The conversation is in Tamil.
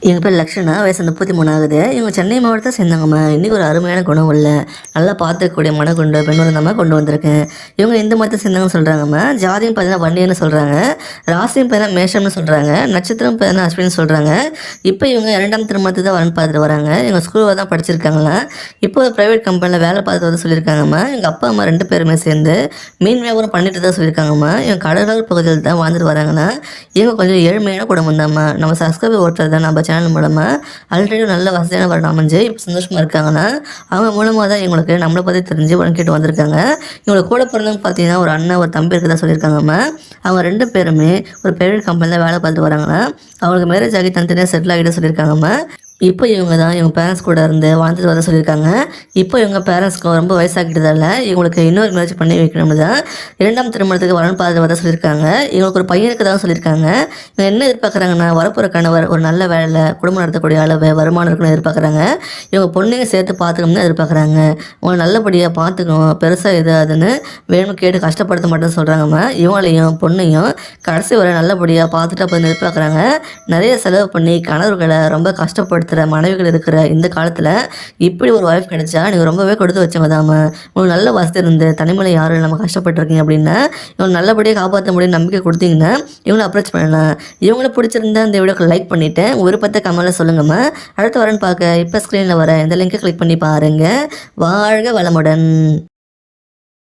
எங்கள் பேர் லக்ஷனா, வயசு 33 ஆகுது. இவங்க சென்னை மாவட்டத்தை சேர்ந்தவங்கம்மா. இன்றைக்கி ஒரு அருமையான குணம் உள்ள, நல்லா பார்த்துக்கக்கூடிய மனக்குண்டு பெண்ணுறந்தம்மா கொண்டு வந்திருக்கேன். இவங்க இந்த மதத்தை சேர்ந்தவங்க சொல்கிறாங்கம்மா. ஜாதியும் பார்த்தீங்கன்னா வண்டியன்னு சொல்கிறாங்க, ராசியும் பார்த்தீங்கன்னா மேஷம்னு சொல்கிறாங்க, நட்சத்திரம் பார்த்தீங்கன்னா அஸ்வின்னு சொல்கிறாங்க. இப்போ இவங்க 2ஆம் திருமணத்துக்கு தான் வரன்னு பார்த்துட்டு வராங்க. இவங்க ஸ்கூலில் தான் படிச்சிருக்காங்களா. இப்போ ஒரு ப்ரைவேட் கம்பெனியில் வேலை பார்த்து வந்து சொல்லியிருக்காங்கம்மா. எங்கள் அப்பா அம்மா 2 பேருமே சேர்ந்து மீன் வியாபாரம் பண்ணிட்டு தான் சொல்லியிருக்காங்கம்மா. இவங்க கடலூர் பகுதியில் தான் வாழ்ந்துட்டு வராங்கன்னா. இவங்க கொஞ்சம் ஏழ்மையான குடும்பம் தான்மா. நம்ம சப்ஸ்கிரைபர் ஒருத்தர் தான் நம்ம சேனல் மூலமாக ஆல்ரெடி நல்ல வசதியான வரணும் அமைஞ்சு இப்போ சந்தோஷமாக இருக்காங்கன்னா, அவங்க மூலமாக தான் இவங்களுக்கு நம்மளை பற்றி தெரிஞ்சு உடனே கேட்டு வந்திருக்காங்க. இவங்களுக்கு கூட பிறந்தவங்க பார்த்தீங்கன்னா ஒரு அண்ணன் ஒரு தம்பி இருக்கதான் சொல்லியிருக்காங்கம்மா. அவங்க 2 பேருமே ஒரு ப்ரைவேட் கம்பெனியில் வேலை பார்த்துட்டு வராங்கன்னா, அவங்களுக்கு மேரேஜ் ஆகி தனித்தனியாக செட்டில் ஆகிட்டு சொல்லியிருக்காங்கம்மா. இப்போ இவங்க தான் இவங்க பேரண்ட்ஸ் கூட இருந்து வாழ்ந்துட்டு வர சொல்லியிருக்காங்க. இப்போ இவங்க பேரண்ட்ஸ்க்கு ரொம்ப வயசாகிட்டதால இவங்களுக்கு இன்னொரு மேரேஜ் பண்ணி வைக்கணும்னு தான் 2ஆம் திருமணத்துக்கு வரணும் பார்த்து வர சொல்லியிருக்காங்க. இவங்களுக்கு ஒரு பையனுக்கு தான் சொல்லியிருக்காங்க. இவங்க என்ன எதிர்பார்க்குறாங்கன்னா, வரப்போகிற கணவர் ஒரு நல்ல வேலை, குடும்பம் நடத்தக்கூடிய அளவு வருமானம் இருக்குன்னு எதிர்பார்க்குறாங்க. இவங்க பொண்ணையும் சேர்த்து பார்த்துக்கணும்னு எதிர்பார்க்குறாங்க. உங்களை நல்லபடியாக பார்த்துக்கணும், பெருசாக இது அதுன்னு வேணும் கேட்டு கஷ்டப்படுத்த மாட்டேன்னு சொல்கிறாங்கம்மா. இவங்களையும் பொண்ணையும் கடைசி வரை நல்லபடியாக பார்த்துட்டு அப்போ எதிர்பார்க்குறாங்க. நிறைய செலவு பண்ணி கணவர்களை ரொம்ப கஷ்டப்படுத்துகிற மனைவிகள் இருக்கிற இந்த காலத்தில் இப்படி ஒரு ஒய்ஃப் கிடைச்சா நீங்கள் ரொம்பவே கொடுத்து வச்சவங்க தாம்மா. உங்களுக்கு நல்ல வசதி இருந்து தனிமையில் யாரும் நம்ம கஷ்டப்பட்டுருக்கீங்க அப்படின்னா இவங்க நல்லபடியாக காப்பாற்ற முடியும் நம்பிக்கை கொடுத்தீங்கன்னா இவங்களை அப்ரோச் பண்ணலாம். இவங்களை பிடிச்சிருந்தா இந்த வீடியோக்கு லைக் பண்ணிவிட்டு ஒரு பத்த கமெண்ட்டில் சொல்லுங்கம்மா. அடுத்து வரேன்னு பார்க்க இப்போ ஸ்க்ரீனில் வர இந்த லிங்கை கிளிக் பண்ணி பாருங்கள். வாழ்க வளமுடன்.